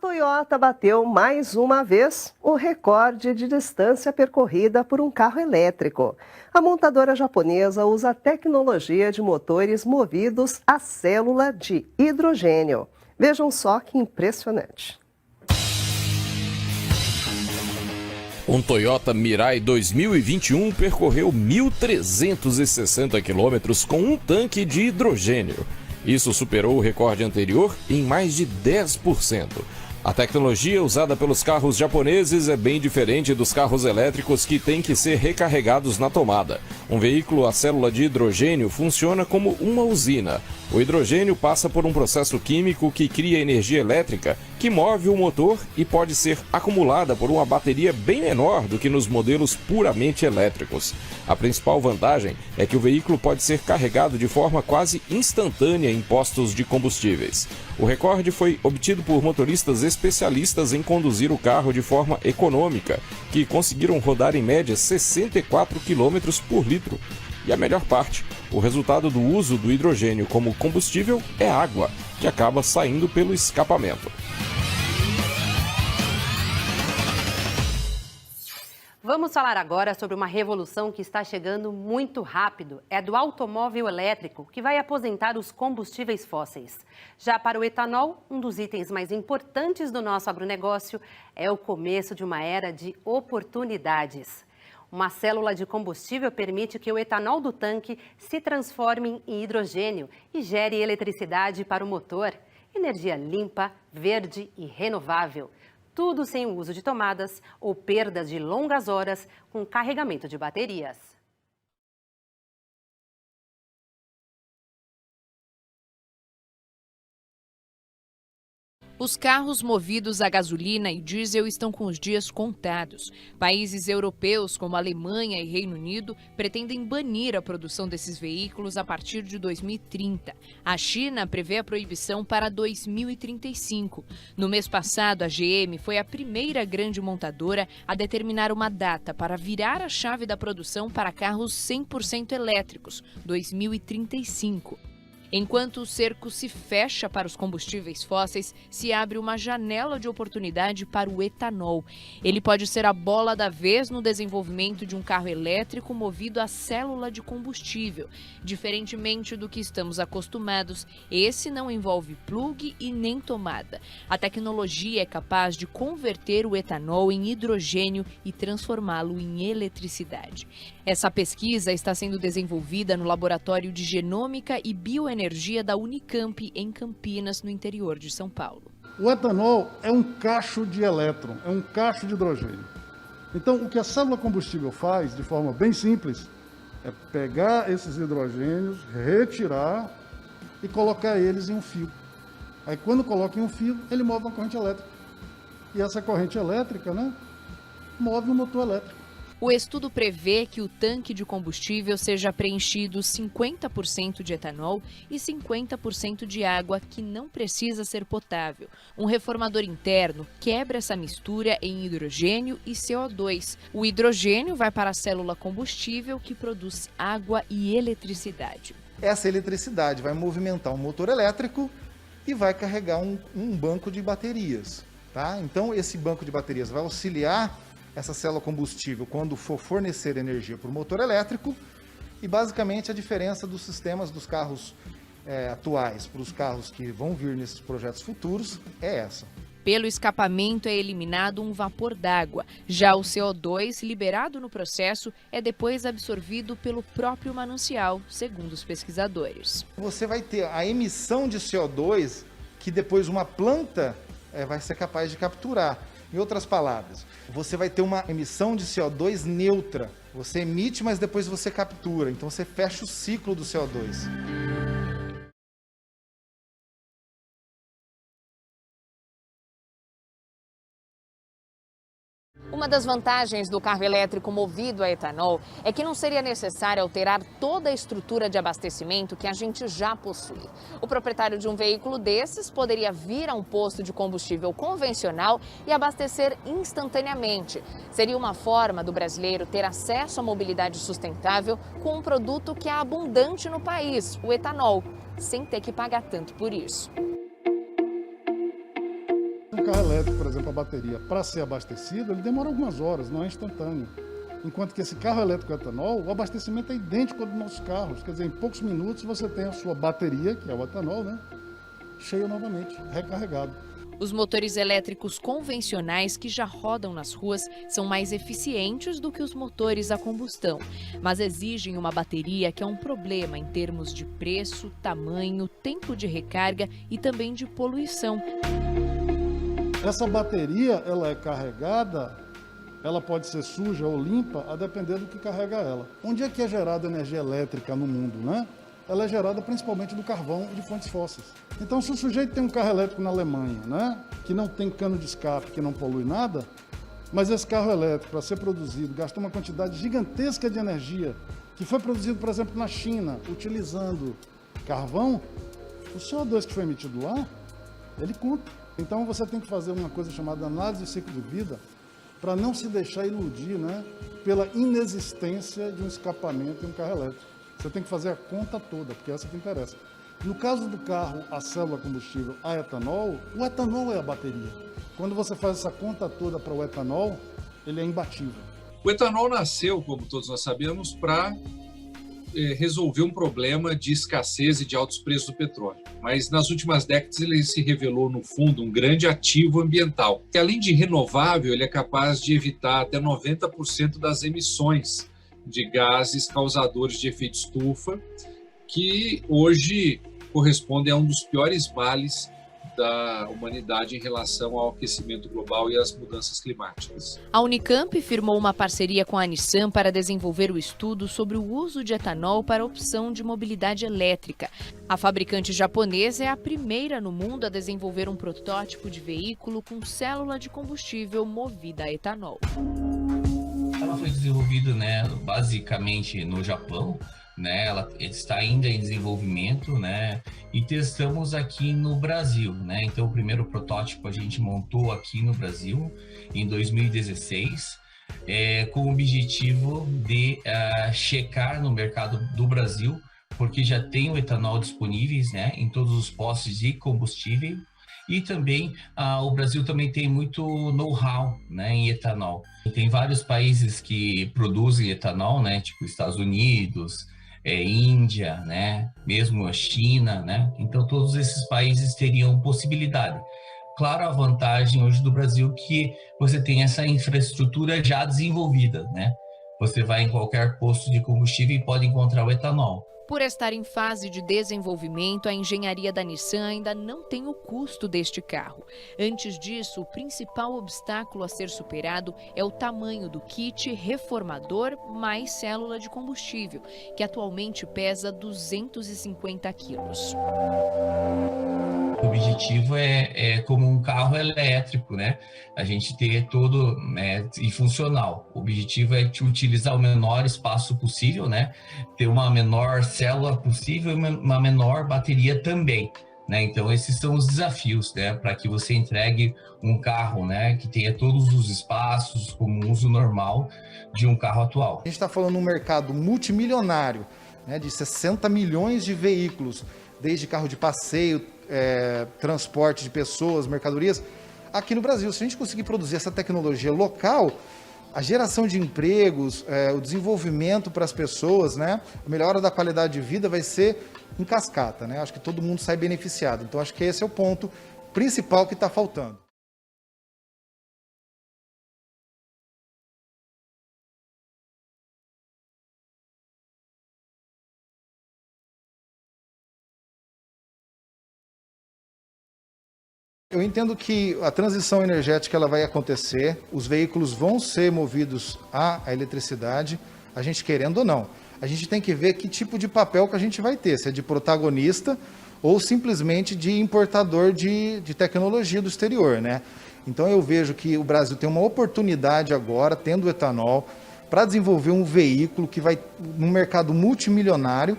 Toyota bateu mais uma vez o recorde de distância percorrida por um carro elétrico. A montadora japonesa usa tecnologia de motores movidos a célula de hidrogênio. Vejam só que impressionante. Um Toyota Mirai 2021 percorreu 1.360 quilômetros com um tanque de hidrogênio. Isso superou o recorde anterior em mais de 10%. A tecnologia usada pelos carros japoneses é bem diferente dos carros elétricos que têm que ser recarregados na tomada. Um veículo a célula de hidrogênio funciona como uma usina. O hidrogênio passa por um processo químico que cria energia elétrica, que move o motor e pode ser acumulada por uma bateria bem menor do que nos modelos puramente elétricos. A principal vantagem é que o veículo pode ser carregado de forma quase instantânea em postos de combustíveis. O recorde foi obtido por motoristas especialistas em conduzir o carro de forma econômica, que conseguiram rodar em média 64 km por litro. E a melhor parte, o resultado do uso do hidrogênio como combustível é água, que acaba saindo pelo escapamento. Vamos falar agora sobre uma revolução que está chegando muito rápido. É do automóvel elétrico, que vai aposentar os combustíveis fósseis. Já para o etanol, um dos itens mais importantes do nosso agronegócio, é o começo de uma era de oportunidades. Uma célula de combustível permite que o etanol do tanque se transforme em hidrogênio e gere eletricidade para o motor. Energia limpa, verde e renovável. Tudo sem o uso de tomadas ou perdas de longas horas com carregamento de baterias. Os carros movidos a gasolina e diesel estão com os dias contados. Países europeus como Alemanha e Reino Unido pretendem banir a produção desses veículos a partir de 2030. A China prevê a proibição para 2035. No mês passado, a GM foi a primeira grande montadora a determinar uma data para virar a chave da produção para carros 100% elétricos, 2035. Enquanto o cerco se fecha para os combustíveis fósseis, se abre uma janela de oportunidade para o etanol. Ele pode ser a bola da vez no desenvolvimento de um carro elétrico movido a célula de combustível. Diferentemente do que estamos acostumados, esse não envolve plug e nem tomada. A tecnologia é capaz de converter o etanol em hidrogênio e transformá-lo em eletricidade. Essa pesquisa está sendo desenvolvida no Laboratório de Genômica e Bioenergia da Unicamp, em Campinas, no interior de São Paulo. O etanol é um cacho de elétron, é um cacho de hidrogênio. Então, o que a célula combustível faz, de forma bem simples, é pegar esses hidrogênios, retirar e colocar eles em um fio. Aí, quando coloca em um fio, ele move uma corrente elétrica. E essa corrente elétrica, move o motor elétrico. O estudo prevê que o tanque de combustível seja preenchido 50% de etanol e 50% de água que não precisa ser potável. Um reformador interno quebra essa mistura em hidrogênio e CO2. O hidrogênio vai para a célula combustível que produz água e eletricidade. Essa eletricidade vai movimentar um motor elétrico e vai carregar um banco de baterias. Tá? Então, esse banco de baterias vai auxiliar essa célula combustível quando for fornecer energia para o motor elétrico, e basicamente a diferença dos sistemas dos carros atuais para os carros que vão vir nesses projetos futuros é essa. Pelo escapamento é eliminado um vapor d'água. Já o CO2 liberado no processo é depois absorvido pelo próprio manancial, segundo os pesquisadores. Você vai ter a emissão de CO2 que depois uma planta vai ser capaz de capturar. Em outras palavras, você vai ter uma emissão de CO2 neutra. Você emite, mas depois você captura. Então você fecha o ciclo do CO2. Uma das vantagens do carro elétrico movido a etanol é que não seria necessário alterar toda a estrutura de abastecimento que a gente já possui. O proprietário de um veículo desses poderia vir a um posto de combustível convencional e abastecer instantaneamente. Seria uma forma do brasileiro ter acesso à mobilidade sustentável com um produto que é abundante no país, o etanol, sem ter que pagar tanto por isso. Um carro elétrico, por exemplo, a bateria, para ser abastecido, ele demora algumas horas, não é instantâneo. Enquanto que esse carro elétrico etanol, o abastecimento é idêntico ao dos nossos carros. Quer dizer, em poucos minutos você tem a sua bateria, que é o etanol, né, cheia novamente, recarregado. Os motores elétricos convencionais que já rodam nas ruas são mais eficientes do que os motores a combustão, mas exigem uma bateria que é um problema em termos de preço, tamanho, tempo de recarga e também de poluição. Essa bateria, ela é carregada, ela pode ser suja ou limpa, a depender do que carrega ela. Onde é que é gerada energia elétrica no mundo, né? Ela é gerada principalmente do carvão e de fontes fósseis. Então, se o sujeito tem um carro elétrico na Alemanha, né, que não tem cano de escape, que não polui nada, mas esse carro elétrico, para ser produzido, gastou uma quantidade gigantesca de energia, que foi produzido, por exemplo, na China, utilizando carvão, o CO2 que foi emitido lá, ele conta. Então, você tem que fazer uma coisa chamada análise de ciclo de vida, para não se deixar iludir, né, pela inexistência de um escapamento em um carro elétrico. Você tem que fazer a conta toda, porque é essa que interessa. No caso do carro a célula combustível a etanol, o etanol é a bateria. Quando você faz essa conta toda para o etanol, ele é imbatível. O etanol nasceu, como todos nós sabemos, para resolver um problema de escassez e de altos preços do petróleo. Mas nas últimas décadas ele se revelou, no fundo, um grande ativo ambiental, que além de renovável, ele é capaz de evitar até 90% das emissões de gases causadores de efeito estufa, que hoje correspondem a um dos piores males da humanidade em relação ao aquecimento global e às mudanças climáticas. A Unicamp firmou uma parceria com a Nissan para desenvolver o estudo sobre o uso de etanol para a opção de mobilidade elétrica. A fabricante japonesa é a primeira no mundo a desenvolver um protótipo de veículo com célula de combustível movida a etanol. Ela foi desenvolvida, basicamente no Japão, ela está ainda em desenvolvimento, e testamos aqui no Brasil, Então, o primeiro protótipo a gente montou aqui no Brasil em 2016, com o objetivo de checar no mercado do Brasil, porque já tem o etanol disponível, em todos os postos de combustível. E também o Brasil também tem muito know-how, em etanol. Tem vários países que produzem etanol, tipo Estados Unidos, Índia, mesmo a China, Então todos esses países teriam possibilidade. Claro, a vantagem hoje do Brasil é que você tem essa infraestrutura já desenvolvida, Você vai em qualquer posto de combustível e pode encontrar o etanol. Por estar em fase de desenvolvimento, a engenharia da Nissan ainda não tem o custo deste carro. Antes disso, o principal obstáculo a ser superado é o tamanho do kit reformador mais célula de combustível, que atualmente pesa 250 quilos. O objetivo é como um carro elétrico, A gente ter todo e funcional. O objetivo é utilizar o menor espaço possível, Ter uma menor célula possível e uma menor bateria também, Então esses são os desafios, para que você entregue um carro, que tenha todos os espaços como um uso normal de um carro atual. A gente está falando de um mercado multimilionário, de 60 milhões de veículos, desde carro de passeio, transporte de pessoas, mercadorias. Aqui no Brasil, se a gente conseguir produzir essa tecnologia local, a geração de empregos, o desenvolvimento para as pessoas, a melhora da qualidade de vida vai ser em cascata, Acho que todo mundo sai beneficiado. Então, acho que esse é o ponto principal que está faltando. Eu entendo que a transição energética ela vai acontecer, os veículos vão ser movidos à eletricidade, a gente querendo ou não. A gente tem que ver que tipo de papel que a gente vai ter, se é de protagonista ou simplesmente de importador de tecnologia do exterior, Então eu vejo que o Brasil tem uma oportunidade agora, tendo o etanol, para desenvolver um veículo que vai num mercado multimilionário,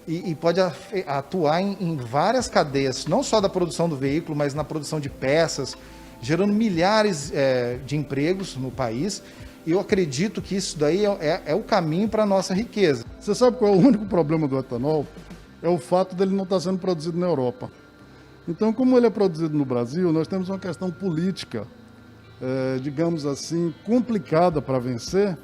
e pode atuar em várias cadeias, não só da produção do veículo, mas na produção de peças, gerando milhares de empregos no país. E eu acredito que isso daí é o caminho para a nossa riqueza. Você sabe qual é o único problema do etanol? É o fato dele não estar sendo produzido na Europa. Então, como ele é produzido no Brasil, nós temos uma questão política, digamos assim, complicada para vencer,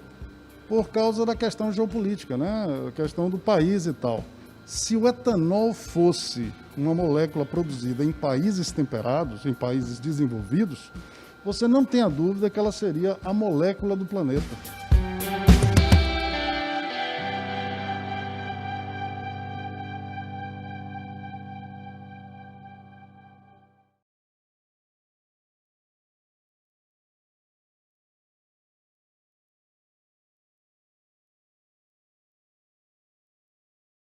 por causa da questão geopolítica, né? A questão do país e tal. Se o etanol fosse uma molécula produzida em países temperados, em países desenvolvidos, você não tem a dúvida que ela seria a molécula do planeta.